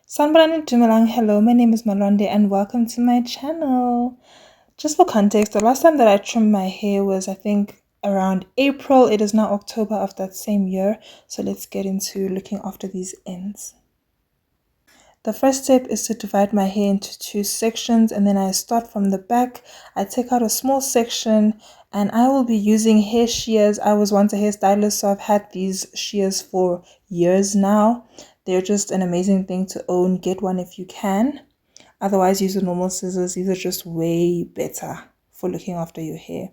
Sanbrani Dumalang, hello, my name is Malonde and welcome to my channel. Just for context, the last time that I trimmed my hair was I think around April. It is now October of that same year, so let's get into looking after these ends. The first step is to divide my hair into two sections, and then I start from the back. I take out a small section and I will be using hair shears. I was once a hairstylist, so I've had these shears for years now. They're just an amazing thing to own. Get one if you can. Otherwise, use the normal scissors. These are just way better for looking after your hair.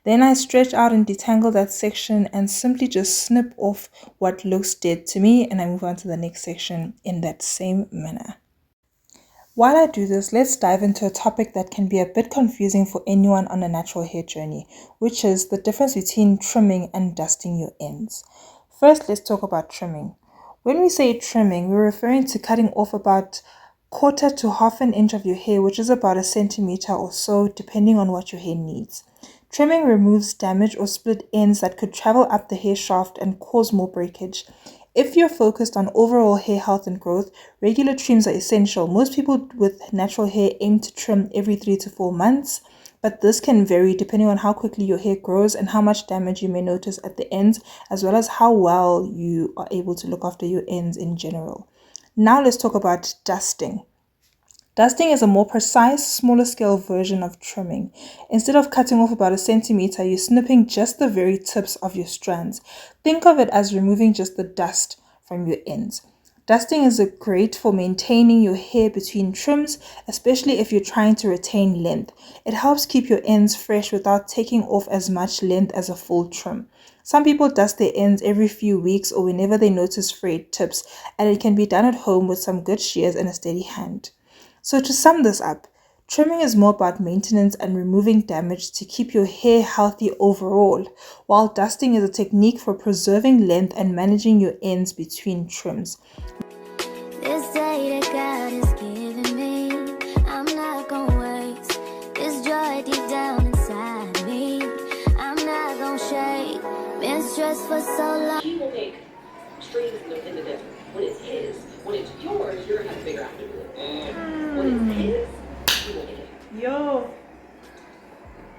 Then I stretch out and detangle that section and simply just snip off what looks dead to me, and I move on to the next section in that same manner. While I do this, let's dive into a topic that can be a bit confusing for anyone on a natural hair journey, which is the difference between trimming and dusting your ends. First, let's talk about trimming. When we say trimming, we're referring to cutting off about quarter to half an inch of your hair, which is about a centimeter or so, depending on what your hair needs. Trimming removes damaged or split ends that could travel up the hair shaft and cause more breakage. If you're focused on overall hair health and growth, regular trims are essential. Most people with natural hair aim to trim every 3 to 4 months, but this can vary depending on how quickly your hair grows and how much damage you may notice at the ends, as well as how well you are able to look after your ends in general. Now let's talk about dusting. Dusting is a more precise, smaller scale version of trimming. Instead of cutting off about a centimeter, you're snipping just the very tips of your strands. Think of it as removing just the dust from your ends. Dusting is great for maintaining your hair between trims, especially if you're trying to retain length. It helps keep your ends fresh without taking off as much length as a full trim. Some people dust their ends every few weeks or whenever they notice frayed tips, and it can be done at home with some good shears and a steady hand. So to sum this up, trimming is more about maintenance and removing damage to keep your hair healthy overall, while dusting is a technique for preserving length and managing your ends between trims. This day that God has given me, I'm not gonna waste this joy deep down inside me. I'm not gonna shake, been stressed for so long. He will make strings in the desert. When it's his, when it's yours, you're gonna have to figure out how to do it. When it's his, you will get it. Yo!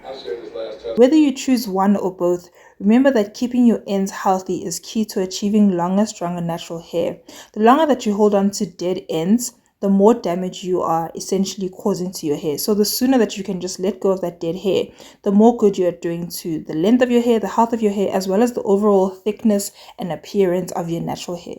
I shared this last time. Whether you choose one or both, remember that keeping your ends healthy is key to achieving longer, stronger natural hair. The longer that you hold on to dead ends, the more damage you are essentially causing to your hair. So the sooner that you can just let go of that dead hair, the more good you're doing to the length of your hair, the health of your hair, as well as the overall thickness and appearance of your natural hair.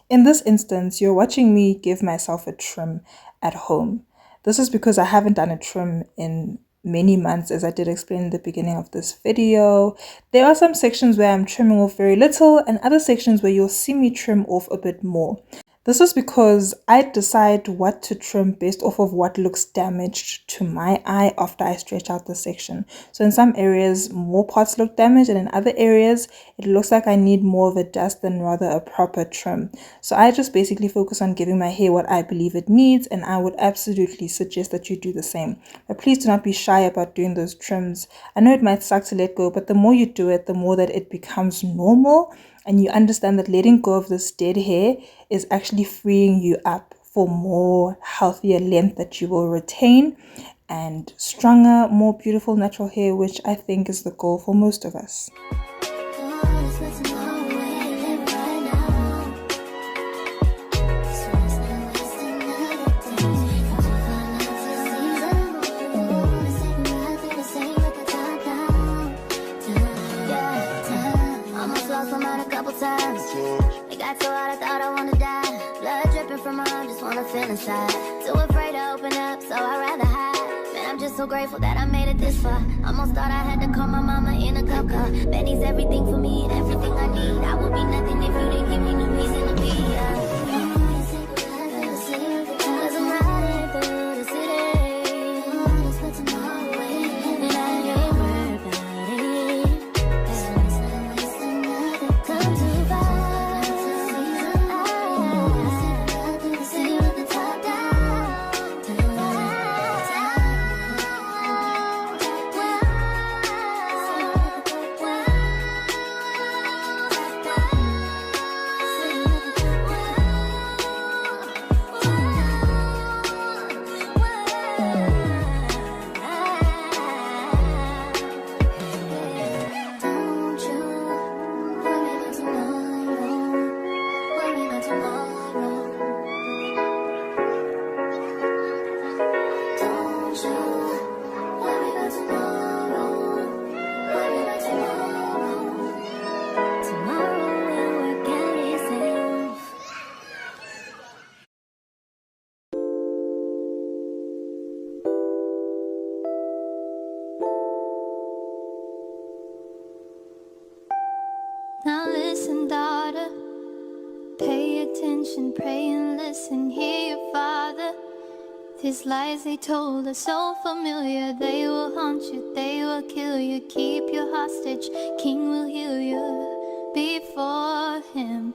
In this instance, you're watching me give myself a trim at home. This is because I haven't done a trim in many months, as I did explain in the beginning of this video. There are some sections where I'm trimming off very little and other sections where you'll see me trim off a bit more. This is because I decide what to trim based off of what looks damaged to my eye after I stretch out the section. So in some areas, more parts look damaged, and in other areas, it looks like I need more of a dust than rather a proper trim. So I just basically focus on giving my hair what I believe it needs, and I would absolutely suggest that you do the same. But please do not be shy about doing those trims. I know it might suck to let go, but the more you do it, the more that it becomes normal, and you understand that letting go of this dead hair is actually freeing you up for more healthier length that you will retain and stronger, more beautiful natural hair, which I think is the goal for most of us. It got so hot I thought I wanna die. Blood dripping from my arm, just wanna feel inside. Too afraid to open up, so I'd rather hide. Man, I'm just so grateful that I made it this far. Almost thought I had to call my mama in a cop car. Betty's everything for me, everything I need. I would be nothing if you didn't give me no reason to be. Cause I'm riding through the city. And I ain't worried about it. Come too far. Now listen, daughter, pay attention, pray and listen, hear your father. These lies they told are so familiar, they will haunt you, they will kill you, keep you hostage, king will heal you. Before him,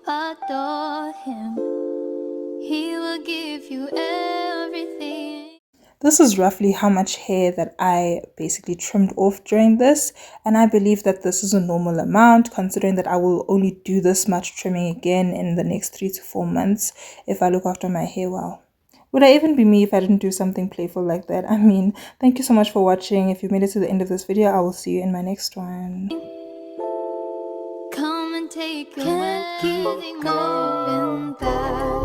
adore him, he will give you everything. This is roughly how much hair that I basically trimmed off during this, and I believe that this is a normal amount considering that I will only do this much trimming again in the next 3 to 4 months if I look after my hair well. Would I even be me if I didn't do something playful like that? I mean, thank you so much for watching. If you made it to the end of this video, I will see you in my next one. Come and take it, keep going back.